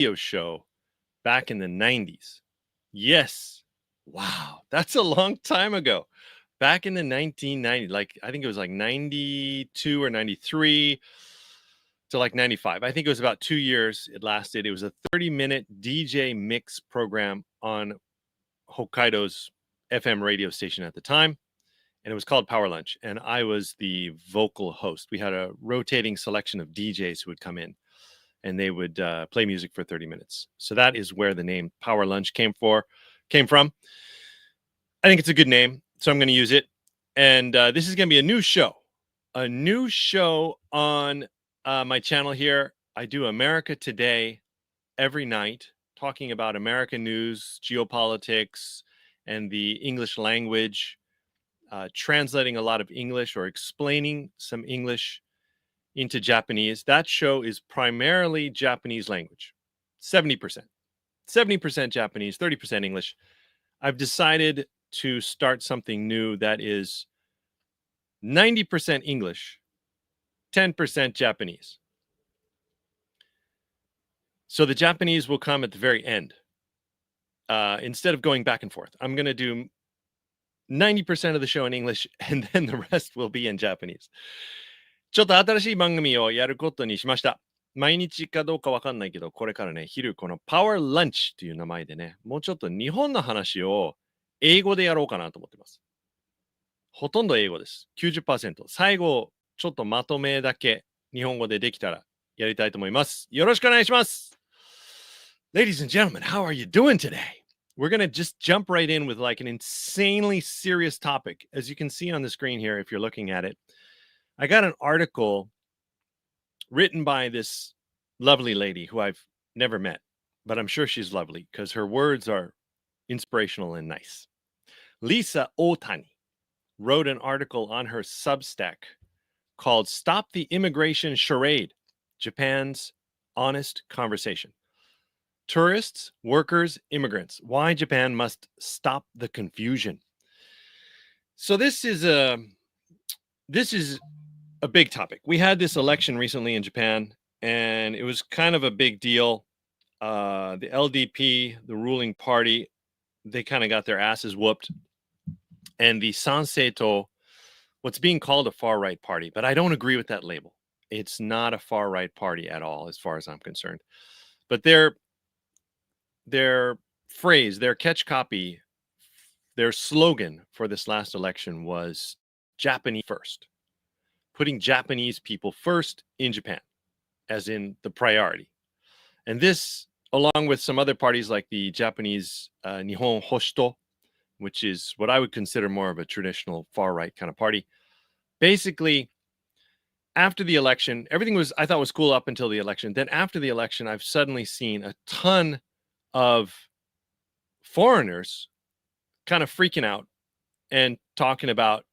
radio show back in the 90s. Yes. Wow. That's a long time ago. Back in the 1990s, like I think it was like 92 or 93 to like 95. I think it was about 2 years it lasted. It was a 30-minute DJ mix program on Hokkaido's FM radio station at the time. And it was called Power Lunch. And I was the vocal host. We had a rotating selection of DJs who would come in and they would play music for 30 minutes. So that is where the name Power Lunch came from. I think it's a good name, so I'm going to use it. And this is going to be a new show on my channel here. I do America Today every night, talking about American news, geopolitics, and the English language, translating a lot of English or explaining some English into Japanese. That show is primarily Japanese language, 70%. 70% Japanese, 30% English. I've decided to start something new that is 90% English, 10% Japanese. So the Japanese will come at the very end. Instead of going back and forth, I'm going to do 90% of the show in English, and then the rest will be in Japanese. ちょっと新しい番組をやることにしました。毎日かどうかわかんないけど、これからね、昼この Power Lunch という名前でね、もうちょっと日本の話を英語でやろうかなと思ってます。ほとんど英語です。90%。最後、ちょっとまとめだけ日本語でできたらやりたいと思います。よろしくお願いします。Ladies and gentlemen, how are you doing today? We're going to just jump right in with like an insanely serious topic. As you can see on the screen here, if you're looking at it, I got an article written by this lovely lady who I've never met, but I'm sure she's lovely because her words are inspirational and nice. Lisa Otani wrote an article on her Substack called Stop the Immigration Charade, Japan's Honest Conversation. Tourists, workers, immigrants. Why Japan must stop the confusion. So this is a big topic. We had this election recently in Japan, and it was kind of a big deal. The LDP, the ruling party, they kind of got their asses whooped. And the Sanseitou, what's being called a far-right party, but I don't agree with that label. It's not a far-right party at all, as far as I'm concerned. But their phrase, their catch copy, their slogan for this last election was Japanese first. Putting Japanese people first in Japan, as in the priority. And this, along with some other parties like the Japanese Nihon Hoshito, which is what I would consider more of a traditional far-right kind of party. Basically, after the election, everything I thought was cool up until the election. Then after the election, I've suddenly seen a ton of foreigners kind of freaking out and talking about,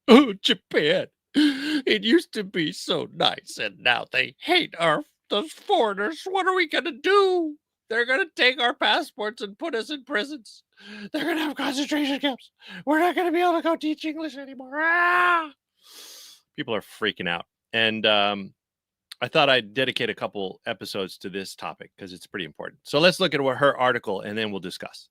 oh, Japan. It used to be so nice, and now they hate those foreigners. What are we going to do? They're going to take our passports and put us in prisons. They're going to have concentration camps. We're not going to be able to go teach English anymore. Ah! People are freaking out. And I thought I'd dedicate a couple episodes to this topic because it's pretty important. So let's look at her article, and then we'll discuss.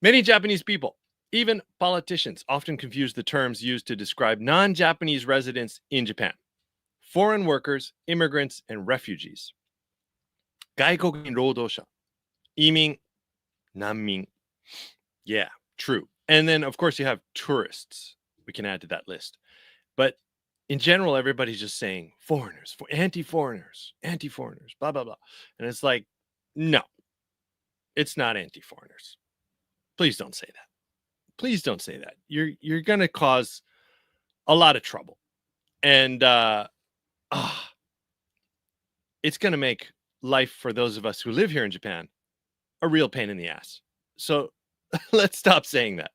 Many Japanese people, even politicians, often confuse the terms used to describe non-Japanese residents in Japan. Foreign workers, immigrants, and refugees. 外国人労働者, 移民, 難民. Yeah, true. And then, of course, you have tourists. We can add to that list. But in general, everybody's just saying foreigners, anti-foreigners, blah, blah, blah. And it's like, no, it's not anti-foreigners. Please don't say that. Please don't say that. You're going to cause a lot of trouble. And it's going to make life for those of us who live here in Japan a real pain in the ass. So let's stop saying that.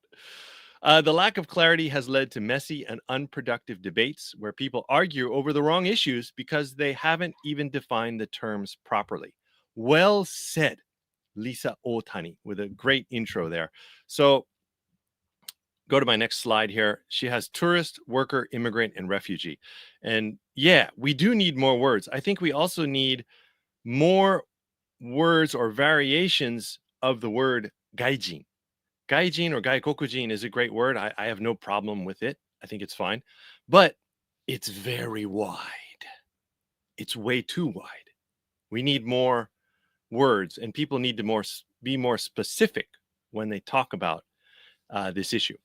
The lack of clarity has led to messy and unproductive debates where people argue over the wrong issues because they haven't even defined the terms properly. Well said, Lisa Otani, with a great intro there. So go to my next slide here. She has tourist, worker, immigrant, and refugee. And yeah, we do need more words. I think we also need more words or variations of the word gaijin. Gaijin or gaikokujin is a great word. I have no problem with it. I think it's fine. But it's very wide. It's way too wide. We need more words, and people need to be more specific when they talk about this issue.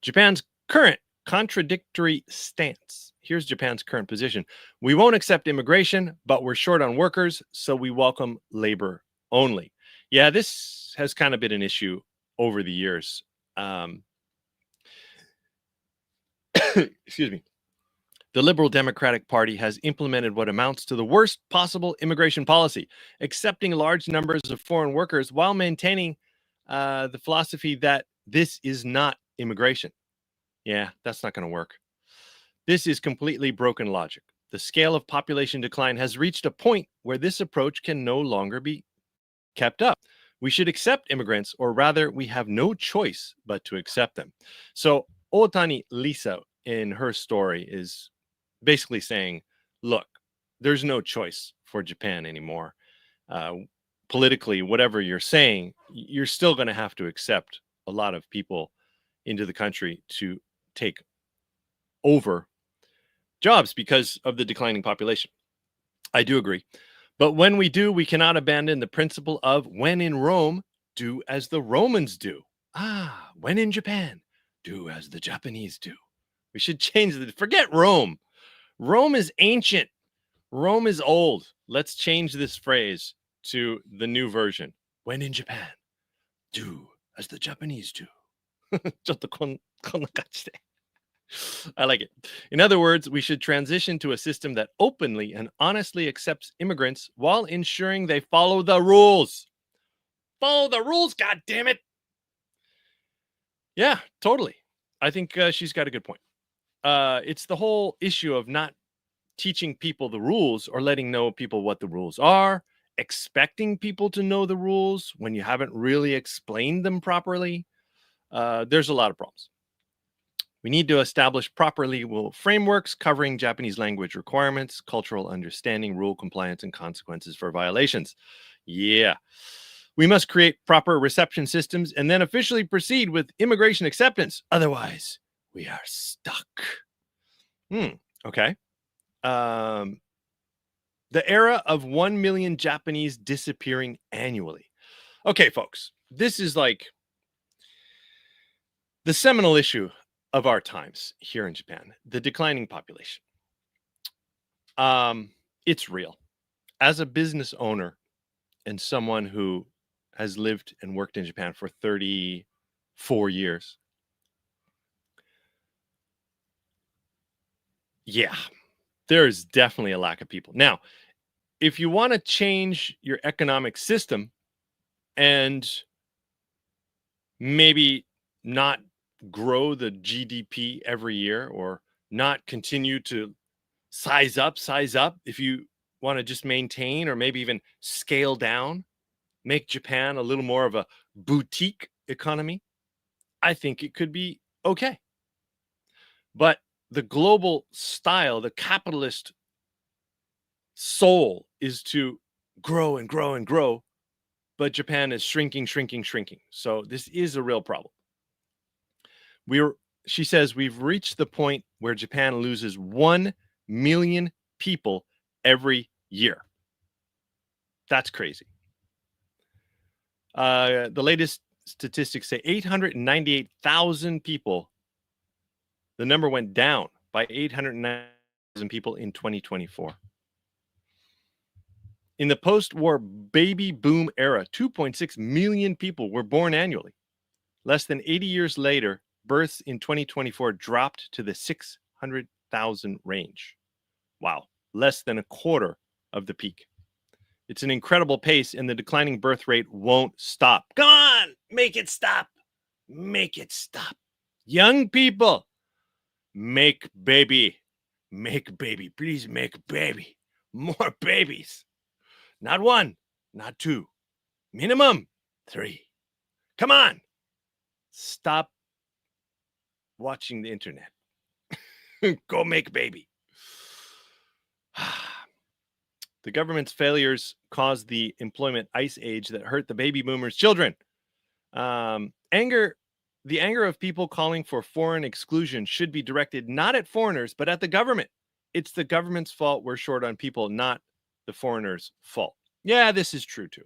Japan's current contradictory stance. Here's Japan's current position. We won't accept immigration, but we're short on workers, so we welcome labor only. Yeah, this has kind of been an issue over the years. Excuse me. The Liberal Democratic Party has implemented what amounts to the worst possible immigration policy, accepting large numbers of foreign workers while maintaining the philosophy that this is not immigration. Yeah, that's not going to work. This is completely broken logic. The scale of population decline has reached a point where this approach can no longer be kept up. We should accept immigrants, or rather, we have no choice but to accept them. So, Otani Lisa, in her story, is basically saying, look, there's no choice for Japan anymore. Politically, whatever you're saying, you're still going to have to accept a lot of people into the country to take over jobs because of the declining population. I do agree. But when we do, we cannot abandon the principle of when in Rome, do as the Romans do. When in Japan, do as the Japanese do. We should change forget Rome. Rome is ancient. Rome is old. Let's change this phrase to the new version. When in Japan, do as the Japanese do. ちょっとこんな感じで I like it. In other words, we should transition to a system that openly and honestly accepts immigrants while ensuring they follow the rules. Follow the rules, God damn it. Yeah, totally. I think she's got a good point. It's the whole issue of not teaching people the rules or letting know people what the rules are, expecting people to know the rules when you haven't really explained them properly. There's a lot of problems. We need to establish proper legal frameworks covering Japanese language requirements, cultural understanding, rule compliance, and consequences for violations. Yeah. We must create proper reception systems and then officially proceed with immigration acceptance. Otherwise, we are stuck. Okay. The era of 1 million Japanese disappearing annually. Okay, folks, this is like the seminal issue of our times here in Japan, the declining population. It's real. As a business owner and someone who has lived and worked in Japan for 34 years, yeah, there's definitely a lack of people. Now, if you want to change your economic system and maybe not grow the GDP every year or not continue to size up, if you want to just maintain or maybe even scale down, make Japan a little more of a boutique economy, I think it could be okay. But the global style, the capitalist soul is to grow and grow and grow, but Japan is shrinking. So this is a real problem. She says we've reached the point where Japan loses 1 million people every year. That's crazy. The latest statistics say 898,000 people. The number went down by 809,000 people in 2024. In the post-war baby boom era, 2.6 million people were born annually. Less than 80 years later, births in 2024 dropped to the 600,000 range. Wow, less than a quarter of the peak. It's an incredible pace, and the declining birth rate won't stop. Come on, make it stop. Make it stop. Young people, make baby. Make baby. Please make baby. More babies. Not 1, not 2. Minimum 3. Come on. Stop watching the internet. Go make baby. The government's failures caused the employment ice age that hurt the baby boomers' children. Anger, the anger of people calling for foreign exclusion should be directed not at foreigners, but at the government. It's the government's fault we're short on people, not the foreigners' fault. Yeah, this is true too.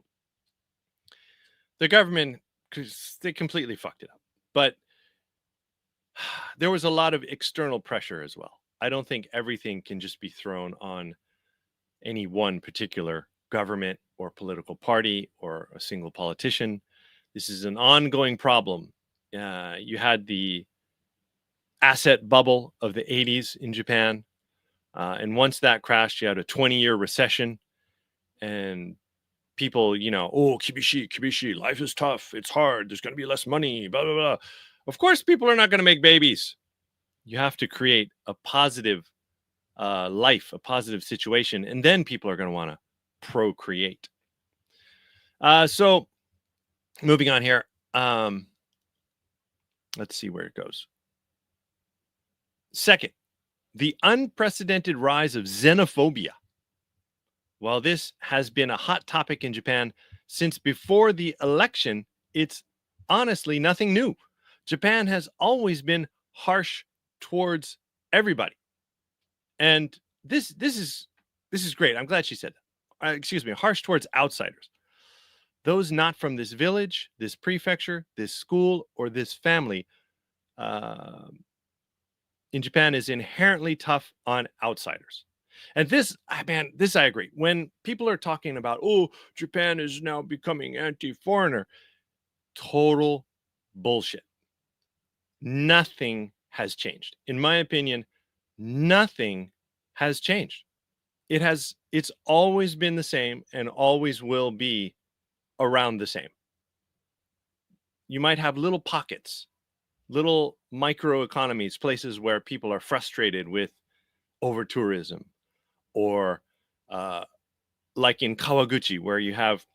The government, because they completely fucked it up. But there was a lot of external pressure as well. I don't think everything can just be thrown on any one particular government or political party or a single politician. This is an ongoing problem. You had the asset bubble of the 80s in Japan. And once that crashed, you had a 20-year recession. And people, oh, kibishi, kibishi, life is tough. It's hard. There's going to be less money, blah, blah, blah. Of course, people are not going to make babies. You have to create a positive life, a positive situation, and then people are going to want to procreate. So moving on here. Let's see where it goes. Second, the unprecedented rise of xenophobia. While this has been a hot topic in Japan since before the election, it's honestly nothing new. Japan has always been harsh towards everybody. And this is great. I'm glad she said that. Harsh towards outsiders. Those not from this village, this prefecture, this school, or this family in Japan is inherently tough on outsiders. And this I agree. When people are talking about, oh, Japan is now becoming anti-foreigner, total bullshit. Nothing has changed. In my opinion, nothing has changed. It's always been the same and always will be around the same. You might have little pockets, little microeconomies, places where people are frustrated with over tourism, or like in Kawaguchi, where you have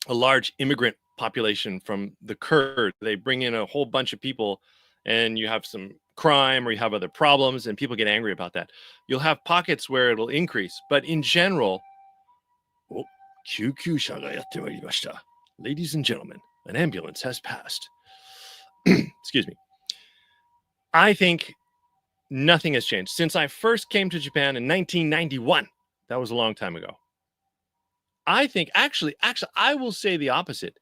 a large immigrant population from the Kurds. They bring in a whole bunch of people, and you have some crime or you have other problems, and people get angry about that. You'll have pockets where it'll increase, but in general, ladies and gentlemen, an ambulance has passed. Excuse me. I think nothing has changed since I first came to Japan in 1991. That was a long time ago. I think actually, I will say the opposite.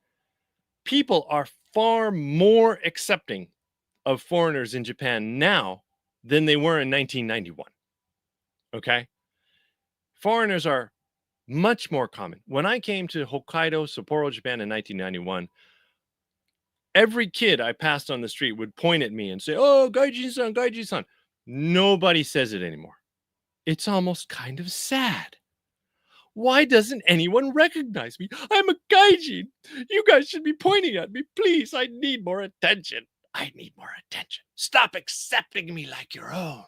People are far more accepting of foreigners in Japan now than they were in 1991. Okay? Foreigners are much more common. When I came to Hokkaido, Sapporo, Japan in 1991, every kid I passed on the street would point at me and say, oh, gaijin-san, gaijin-san. Nobody says it anymore. It's almost kind of sad. Why doesn't anyone recognize me? I'm a gaijin. You guys should be pointing at me. Please, I need more attention. I need more attention. Stop accepting me like your own.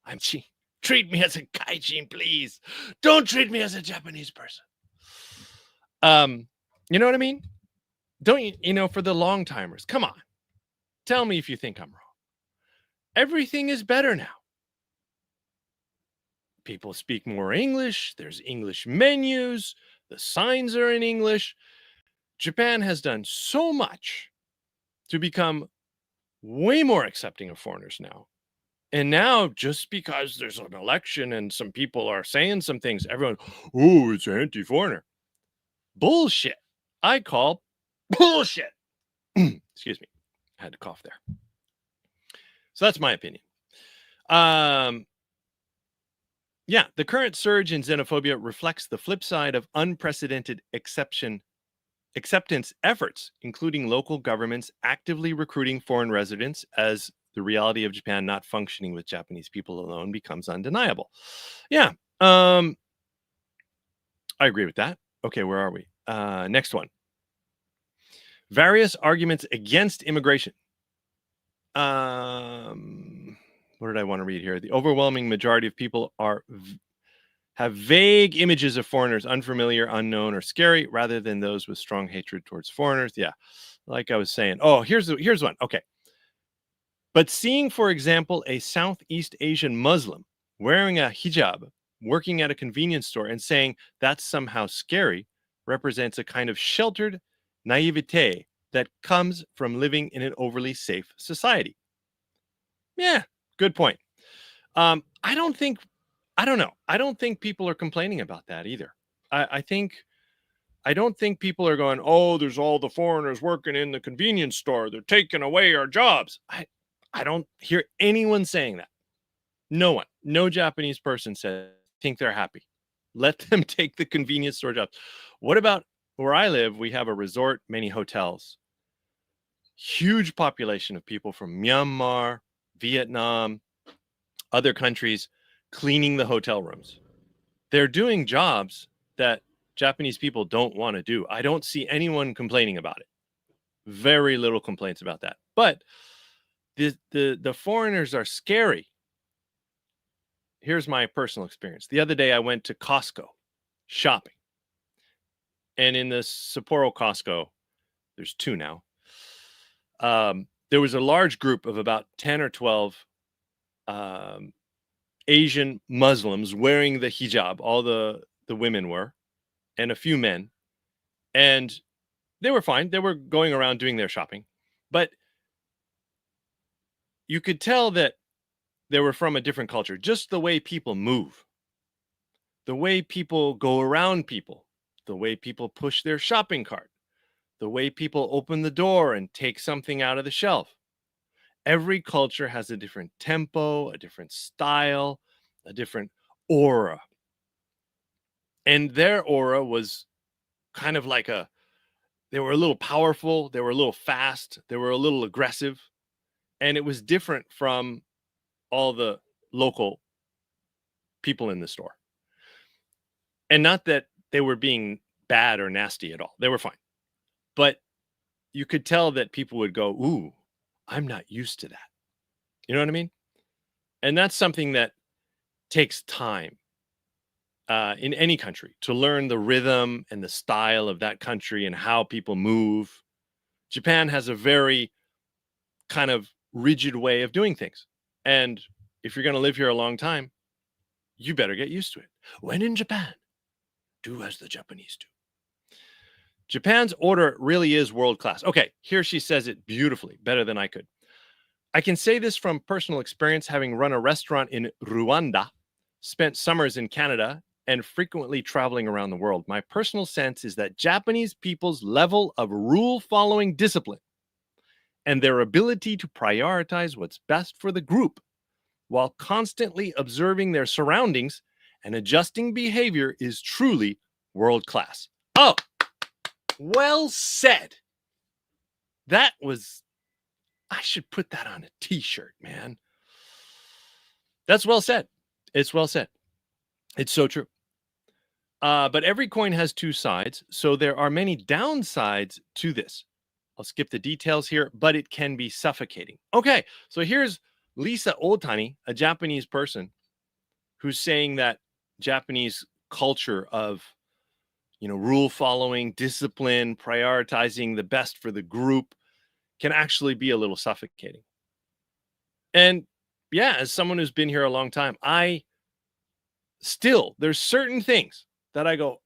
I'm chi. Treat me as a gaijin, please. Don't treat me as a Japanese person. You know what I mean? Don't you, for the long timers, come on. Tell me if you think I'm wrong. Everything is better now. People speak more English. There's English menus. The signs are in English. Japan has done so much to become way more accepting of foreigners now. And now, just because there's an election and some people are saying some things, everyone, oh, it's anti-foreigner. Bullshit. I call bullshit. Excuse me. I had to cough there. So that's my opinion. Yeah, the current surge in xenophobia reflects the flip side of unprecedented acceptance efforts, including local governments actively recruiting foreign residents as the reality of Japan not functioning with Japanese people alone becomes undeniable. Yeah, I agree with that. Okay, where are we? Next one. Various arguments against immigration. What did I want to read here? The overwhelming majority of people have vague images of foreigners, unfamiliar, unknown, or scary, rather than those with strong hatred towards foreigners. Yeah, like I was saying. Oh, here's one. Okay. But seeing, for example, a Southeast Asian Muslim wearing a hijab working at a convenience store and saying that's somehow scary represents a kind of sheltered naivete that comes from living in an overly safe society. Yeah, good point. I don't think, I don't know. I don't think people are complaining about that either. I think, I don't think people are going, oh, there's all the foreigners working in the convenience store. They're taking away our jobs. I don't hear anyone saying that. No one, no Japanese person said, think they're happy. Let them take the convenience store jobs. What about where I live? We have a resort, many hotels, huge population of people from Myanmar, Vietnam, other countries cleaning the hotel rooms. They're doing jobs that Japanese people don't want to do. I don't see anyone complaining about it. Very little complaints about that. But the foreigners are scary. Here's my personal experience. The other day I went to Costco shopping. And in the Sapporo Costco, there's two now. There was a large group of about 10 or 12 Asian Muslims wearing the hijab. All the women were, and a few men. And they were fine. They were going around doing their shopping. But you could tell that they were from a different culture. Just the way people move, the way people go around people, the way people push their shopping cart, the way people open the door and take something out of the shelf. Every culture has a different tempo, a different style, a different aura. And their aura was kind of like they were a little powerful, they were a little fast, they were a little aggressive. And it was different from all the local people in the store. And not that they were being bad or nasty at all. They were fine. But you could tell that people would go, ooh, I'm not used to that. You know what I mean? And that's something that takes time in any country to learn the rhythm and the style of that country and how people move. Japan has a very kind of rigid way of doing things. And if you're going to live here a long time, you better get used to it. When in Japan, do as the Japanese do. Japan's order really is world class. Okay, here she says it beautifully, better than I could. I can say this from personal experience, having run a restaurant in Rwanda, spent summers in Canada, and frequently traveling around the world. My personal sense is that Japanese people's level of rule-following discipline and their ability to prioritize what's best for the group while constantly observing their surroundings and adjusting behavior is truly world-class. Oh, well said. That was, I should put that on a t-shirt, man. That's well said. It's well said. It's so true. But every coin has two sides, so there are many downsides to this. I'll skip the details here, but it can be suffocating. Okay, so here's Lisa Otani, a Japanese person, who's saying that Japanese culture of, rule following, discipline, prioritizing the best for the group can actually be a little suffocating. And yeah, as someone who's been here a long time, there's certain things that I go,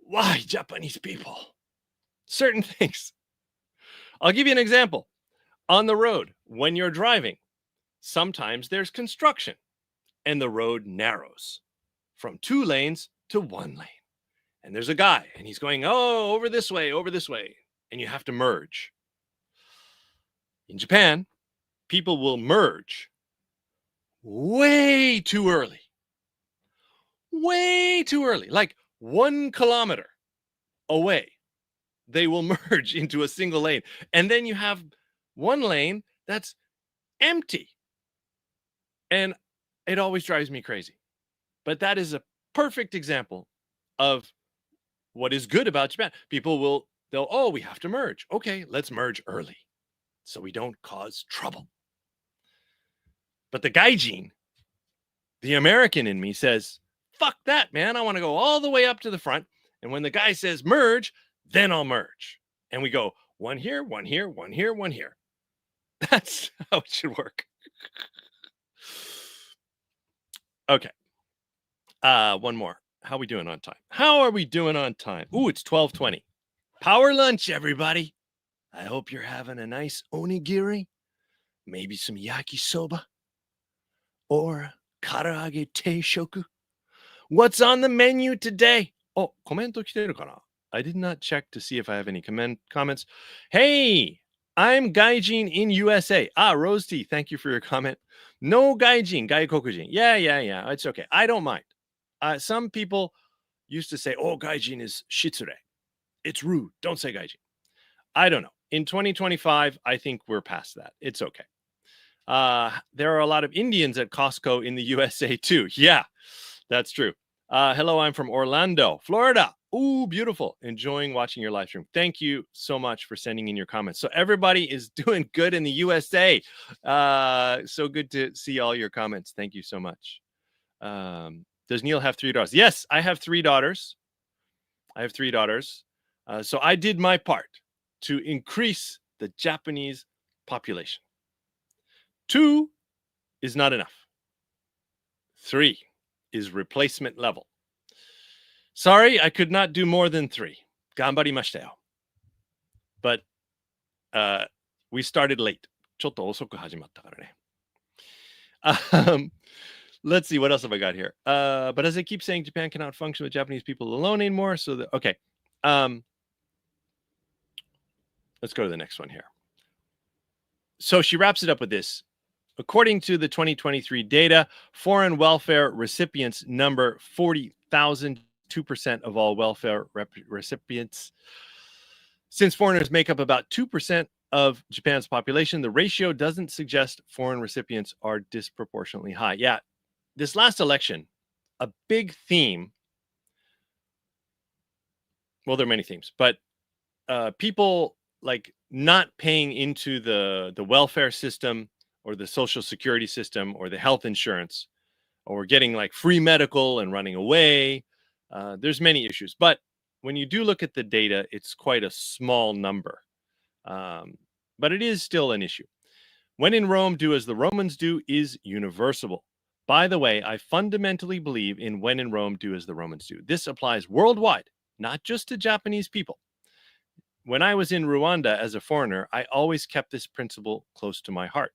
why Japanese people? Certain things. I'll give you an example. On the road, when you're driving, sometimes there's construction and the road narrows from 2 lanes to 1 lane. And there's a guy and he's going, oh, over this way. And you have to merge. In Japan, people will merge way too early. Way too early. Like 1 kilometer away, they will merge into a single lane. And then you have 1 lane that's empty. And it always drives me crazy. But that is a perfect example of what is good about Japan. We have to merge. Okay, let's merge early so we don't cause trouble. But the gaijin, the American in me says, fuck that, man. I want to go all the way up to the front. And when the guy says merge, then I'll merge. And we go 1 here, 1 here, 1 here, 1 here. That's how it should work. Okay. One more. How are we doing on time? How are we doing on time? Ooh, it's 12:20. Power lunch, everybody. I hope you're having a nice onigiri, maybe some yakisoba or karaage teishoku. What's on the menu today? Oh, コメント来てるかな? I did not check to see if I have any comments. Hey, I'm Gaijin in USA. Rose T, thank you for your comment. No Gaijin, Gaikokujin. Yeah. It's okay. I don't mind. Some people used to say, oh, Gaijin is shitsure. It's rude. Don't say Gaijin. I don't know. In 2025, I think we're past that. It's okay. There are a lot of Indians at Costco in the USA too. Yeah, that's true. Hello, I'm from Orlando, Florida. Ooh, beautiful. Enjoying watching your live stream. Thank you so much for sending in your comments. So everybody is doing good in the USA. So good to see all your comments. Thank you so much. Does Neil have 3 daughters? Yes, I have 3 daughters. So I did my part to increase the Japanese population. 2 is not enough. 3 is replacement level. Sorry, I could not do more than 3. Ganbarimashita yo. But we started late. ちょっと遅く始まったからね。Let's see, what else have I got here? But as I keep saying, Japan cannot function with Japanese people alone anymore. So okay. Let's go to the next one here. So she wraps it up with this. According to the 2023 data, foreign welfare recipients number 40,000, 2% of all welfare recipients. Since foreigners make up about 2% of Japan's population, the ratio doesn't suggest foreign recipients are disproportionately high. Yeah, this last election, a big theme, well, there are many themes, but people like not paying into the welfare system or the social security system or the health insurance, or getting like free medical and running away. There's many issues, but when you do look at the data, it's quite a small number, but it is still an issue. When in Rome, do as the Romans do is universal. By the way, I fundamentally believe in when in Rome, do as the Romans do. This applies worldwide, not just to Japanese people. When I was in Rwanda as a foreigner, I always kept this principle close to my heart.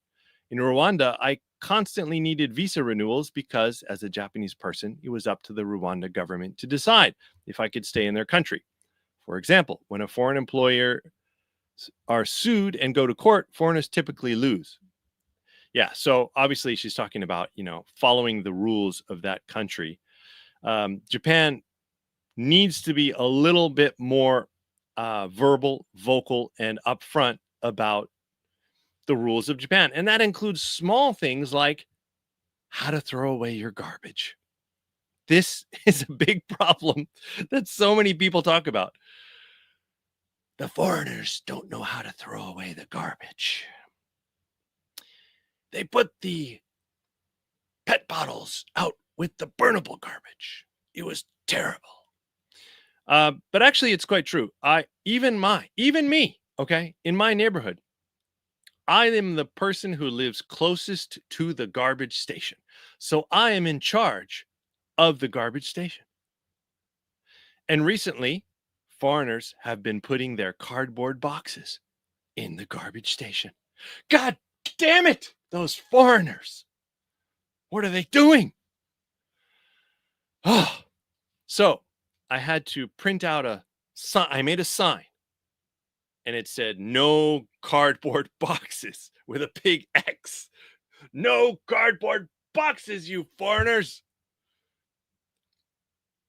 In Rwanda, I constantly needed visa renewals because, as a Japanese person, it was up to the Rwanda government to decide if I could stay in their country. For example, when a foreign employer are sued and go to court, foreigners typically lose. Yeah, so obviously she's talking about, following the rules of that country. Japan needs to be a little bit more vocal, and upfront about the rules of Japan. And that includes small things like how to throw away your garbage. This is a big problem that so many people talk about. The foreigners don't know how to throw away the garbage. They put the pet bottles out with the burnable garbage. It was terrible. But actually, it's quite true. Even me, okay, in my neighborhood, I am the person who lives closest to the garbage station. So I am in charge of the garbage station. And recently, foreigners have been putting their cardboard boxes in the garbage station. God damn it, those foreigners. What are they doing? Oh, so I had to print out a sign. I made a sign. And it said, no cardboard boxes with a big X. No cardboard boxes, you foreigners.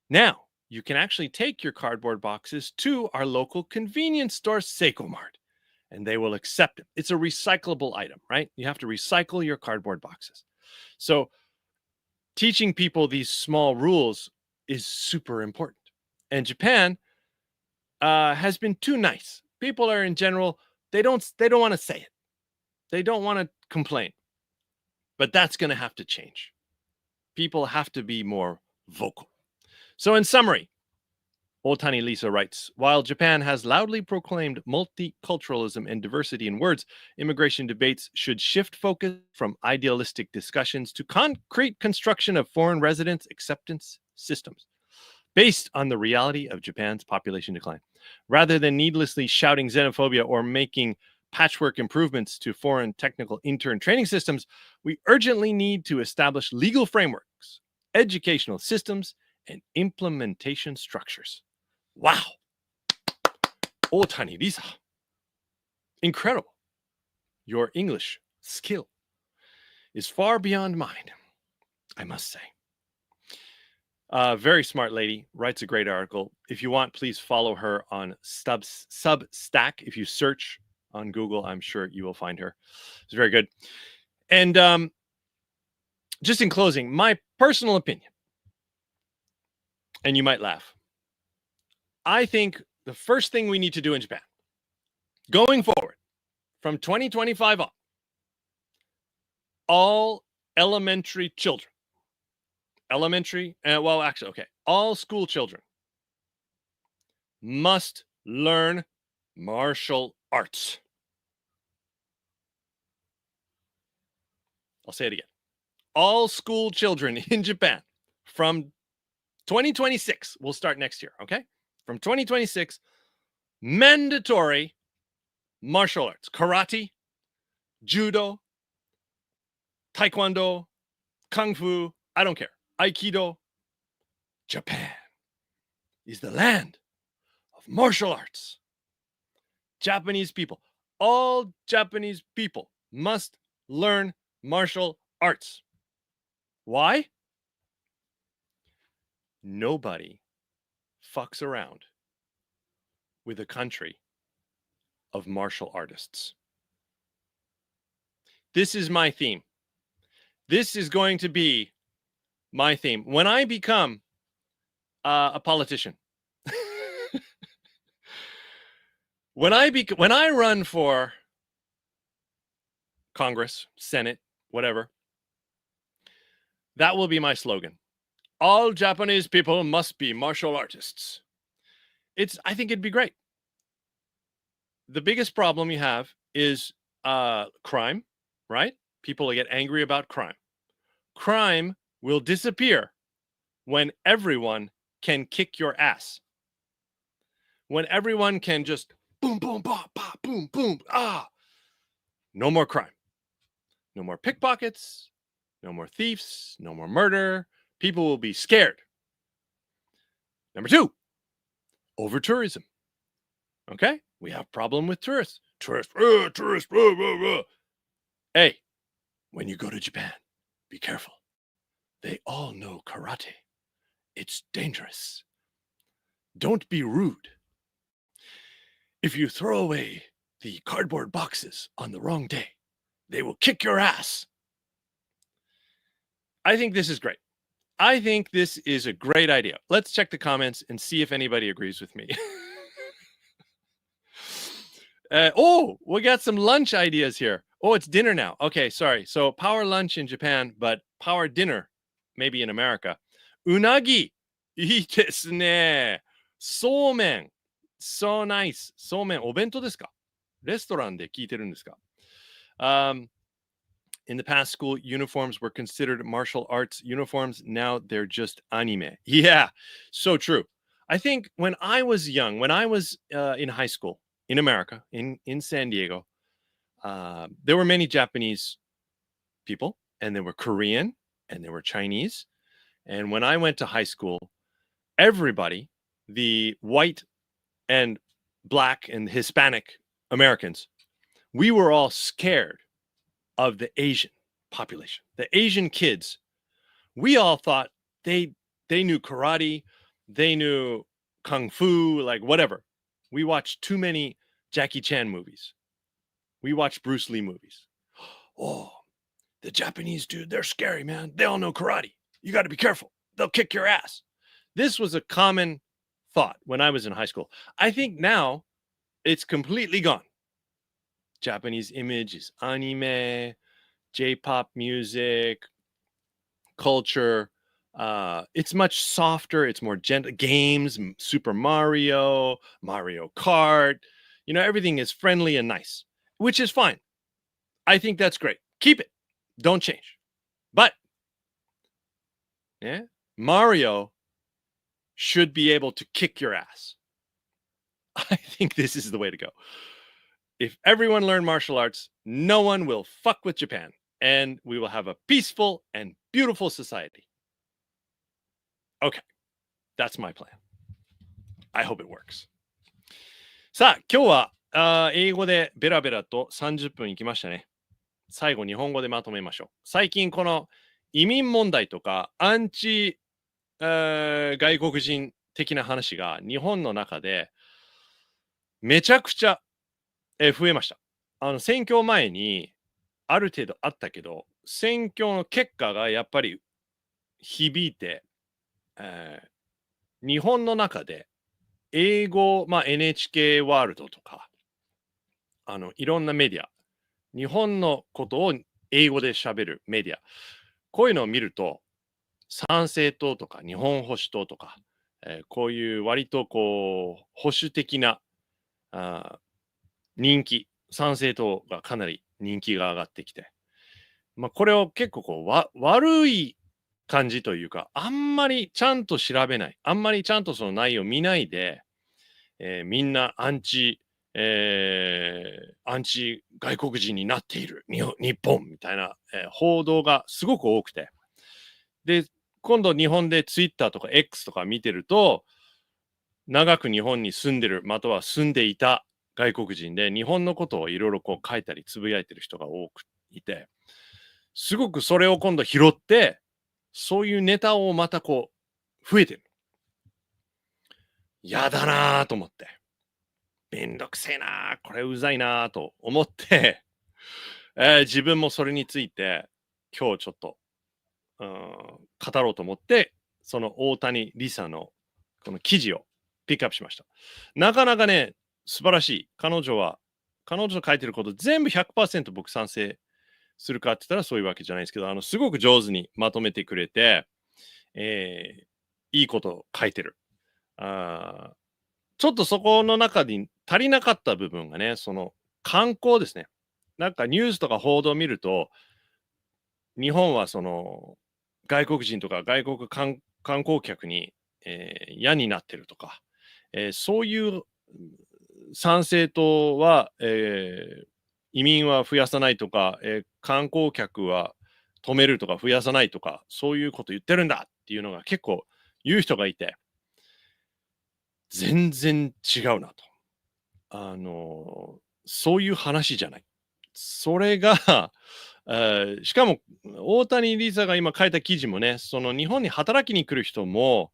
Now, you can actually take your cardboard boxes to our local convenience store, Seiko Mart, and they will accept it. It's a recyclable item, right? You have to recycle your cardboard boxes. So teaching people these small rules is super important. And Japan has been too nice. People are in general, they don't want to say it. They don't want to complain. But that's going to have to change. People have to be more vocal. So in summary, Otani Lisa writes, while Japan has loudly proclaimed multiculturalism and diversity in words, immigration debates should shift focus from idealistic discussions to concrete construction of foreign residents, acceptance, systems based on the reality of Japan's population decline. Rather than needlessly shouting xenophobia or making patchwork improvements to foreign technical intern training systems, we urgently need to establish legal frameworks, educational systems, and implementation structures. Wow. Otani Lisa. Incredible. Your English skill is far beyond mine, I must say. Very smart lady, writes a great article. If you want, please follow her on Substack. If you search on Google, I'm sure you will find her. It's very good. And just in closing, my personal opinion, and you might laugh, I think the first thing we need to do in Japan, going forward, from 2025 on, all elementary children, all school children must learn martial arts. I'll say it again. All school children in Japan from 2026, we'll start next year, okay? From 2026, mandatory martial arts, karate, judo, taekwondo, kung fu, I don't care, aikido. Japan is the land of martial arts. Japanese people, all Japanese people must learn martial arts. Why? Nobody fucks around with a country of martial artists. This is my theme. This is going to be my theme. When I become a politician, when I run for Congress, Senate, whatever, that will be my slogan. All Japanese people must be martial artists. I think it'd be great. The biggest problem you have is crime, right? People get angry about crime. Crime will disappear when everyone can kick your ass. When everyone can just boom, boom, bah, bah, boom, boom, ah. No more crime. No more pickpockets. No more thieves. No more murder. People will be scared. Number 2, over-tourism. Okay? We have a problem with tourists. Tourists. Hey, when you go to Japan, be careful. They all know karate. It's dangerous. Don't be rude. If you throw away the cardboard boxes on the wrong day, they will kick your ass. I think this is great. I think this is a great idea. Let's check the comments and see if anybody agrees with me. We got some lunch ideas here. Oh, it's dinner now. Okay, sorry. So power lunch in Japan, but power dinner maybe in America. Unagi. いいですね。そうめん。So nice. そうめん。お弁当ですか？レストランで聞いてるんですか？In the past, school uniforms were considered martial arts uniforms. Now they're just anime. Yeah, so true. I think when I was young, when I was in high school in America, in San Diego, there were many Japanese people, and there were Korean, and there were Chinese. And when I went to high school, everybody, the white and black and Hispanic Americans, we were all scared of the Asian population. The Asian kids, we all thought they knew karate, they knew kung fu, like whatever. We watched too many Jackie Chan movies. We watched Bruce Lee movies. Oh, the Japanese dude, they're scary, man. They all know karate. You got to be careful. They'll kick your ass. This was a common thought when I was in high school. I think now it's completely gone. Japanese image is anime, J-pop music, culture. It's much softer. It's more gentle. Games, Super Mario, Mario Kart. You know, everything is friendly and nice, which is fine. I think that's great. Keep it. Don't change. But, yeah, Mario should be able to kick your ass. I think this is the way to go. If everyone learned martial arts, no one will fuck with Japan, and we will have a peaceful and beautiful society. Okay, that's my plan. I hope it works. さあ、今日は英語でベラベラと30分いきましたね。最後、日本語でまとめましょう。最近、この移民問題とか、アンチ、外国人的な話が日本の中でめちゃくちゃ、増えました。選挙前にある程度あったけど、選挙の結果がやっぱり響いて、日本の中で英語、NHK ワールドとか、いろんなメディア、日本のことを英語で喋るメディア、こういうのを見ると、参政党とか日本保守党とか、こういう割とこう保守的な人気、参政党がかなり人気が上がってきて、これを結構こう悪い感じというか、あんまりちゃんと調べない、あんまりちゃんとその内容を見ないで、みんなアンチ外国人になっている日本みたいな、報道がすごく多くて、で今度日本でツイッターとか X とか見てると、長く日本に住んでるまたは住んでいた外国人で日本のことをいろいろこう書いたりつぶやいてる人が多くいて、すごくそれを今度拾ってそういうネタをまたこう増えてる。やだなぁと思って、めんどくせえなぁ、これうざいなぁと思って自分もそれについて今日ちょっと語ろうと思って、その大谷リサのこの記事をピックアップしました。なかなかね、素晴らしい。彼女の書いてること全部 100% 僕賛成するかって言ったらそういうわけじゃないですけど、すごく上手にまとめてくれて、いいことを書いてる。ちょっとそこの中に足りなかった部分がね、その観光ですね。なんかニュースとか報道を見ると、日本はその外国人とか外国観光客に、嫌になってるとか、そういう参政党は、移民は増やさないとか、観光客は止めるとか増やさないとか、そういうこと言ってるんだっていうのが結構言う人がいて、全然違うなと。そういう話じゃない。それがしかも大谷リサが今書いた記事もね、その日本に働きに来る人も、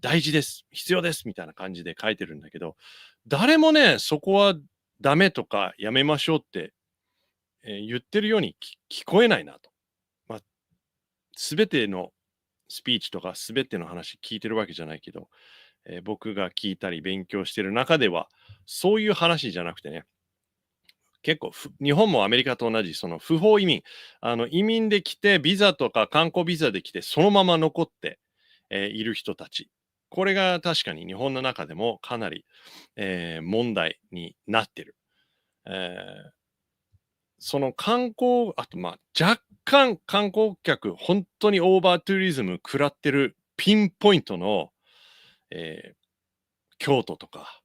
大事です、必要ですみたいな感じで書いてるんだけど、誰もね、そこはダメとかやめましょうって、言ってるように聞こえないなと。すべてのスピーチとかすべての話聞いてるわけじゃないけど、僕が聞いたり勉強してる中では、そういう話じゃなくてね、結構日本もアメリカと同じその不法移民、移民で来てビザとか観光ビザで来てそのまま残って、いる人たち、これが確かに日本の中でもかなり、問題になってる。その観光、あと若干観光客本当にオーバートゥーリズム食らってるピンポイントの、京都とか、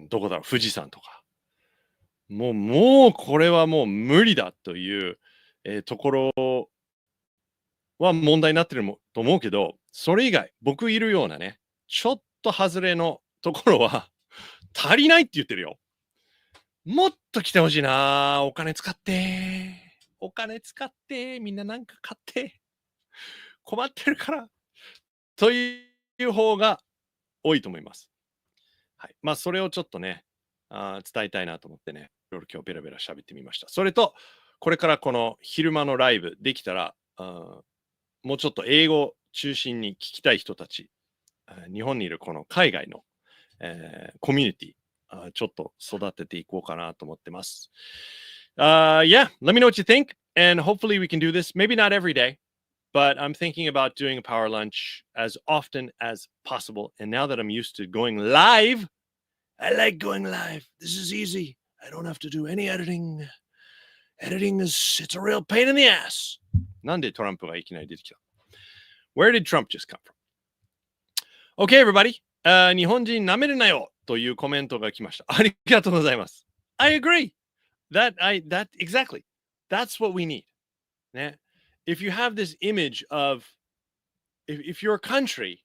どこだろう、富士山とか。もうこれはもう無理だという、ところは問題になってると思うけど、それ以外、僕いるようなね、ちょっと外れのところは足りないって言ってるよ。もっと来てほしいな。お金使って。お金使って。みんななんか買って。困ってるから。という方が多いと思います。はい。それをちょっとね、伝えたいなと思ってね、いろいろ今日ベラベラ喋ってみました。それと、これからこの昼間のライブできたら、もうちょっと英語中心に聞きたい人たち、日本にいるこの海外の、コミュニティ、ちょっと育てていこうかなと思ってます。Yeah, let me know what you think, and hopefully we can do this. Maybe not every day, but I'm thinking about doing a power lunch as often as possible. And now that I'm used to going live, I like going live. This is easy. I don't have to do any editing. Editing it's a real pain in the ass. なんでトランプがいきなり出てきた？ Where did Trump just come from? Okay, everybody. 日本人舐めるなよというコメントが来ました。ありがとうございます。I agree. That exactly. That's what we need. ね。If you have this image of if your country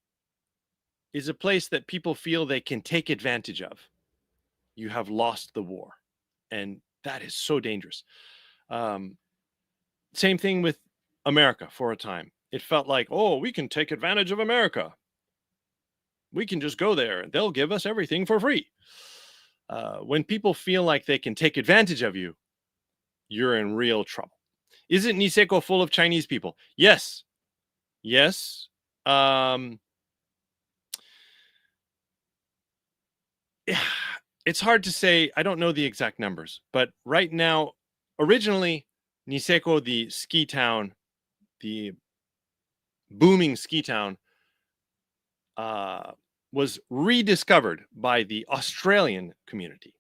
is a place that people feel they can take advantage of, you have lost the war. And that is so dangerous. Um, Same thing with America for a time. It felt like, oh, we can take advantage of America. We can just go there and they'll give us everything for free. When people feel like they can take advantage of you, you're in real trouble. Isn't Niseko full of Chinese people? Yes. Yes. It's hard to say. I don't know the exact numbers, but right now, originally, Niseko, the ski town, the booming ski town, was rediscovered by the Australian community.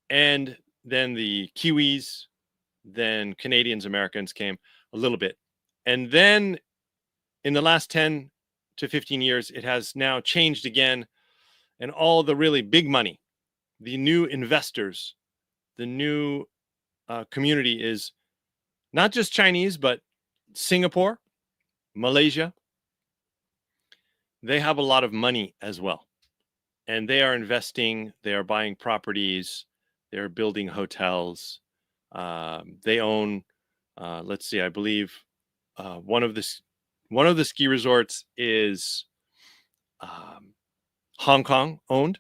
And then the Kiwis, then Canadians, Americans came a little bit. And then in the last 10 to 15 years, it has now changed again. And all the really big money, the new investors, the new community is not just Chinese, but Singapore, Malaysia. They have a lot of money as well. And they are investing, they are buying properties, they're building hotels. They own, let's see, I believe one of the ski resorts is Hong Kong owned.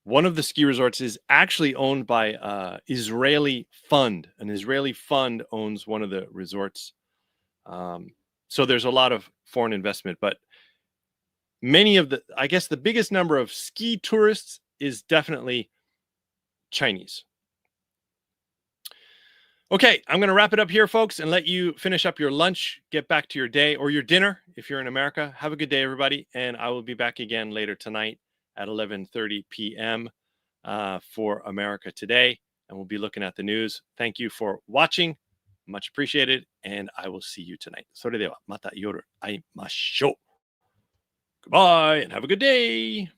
One of the ski resorts is actually owned by Israeli fund. An Israeli fund owns one of the resorts. So there's a lot of foreign investment, but I guess the biggest number of ski tourists is definitely Chinese. Okay, I'm going to wrap it up here, folks, and let you finish up your lunch, get back to your day or your dinner if you're in America. Have a good day, everybody, and I will be back again later tonight at 11:30 p.m. For America Today, and we'll be looking at the news. Thank you for watching. Much appreciated, and I will see you tonight. それではまた夜会いましょう. Goodbye, and have a good day.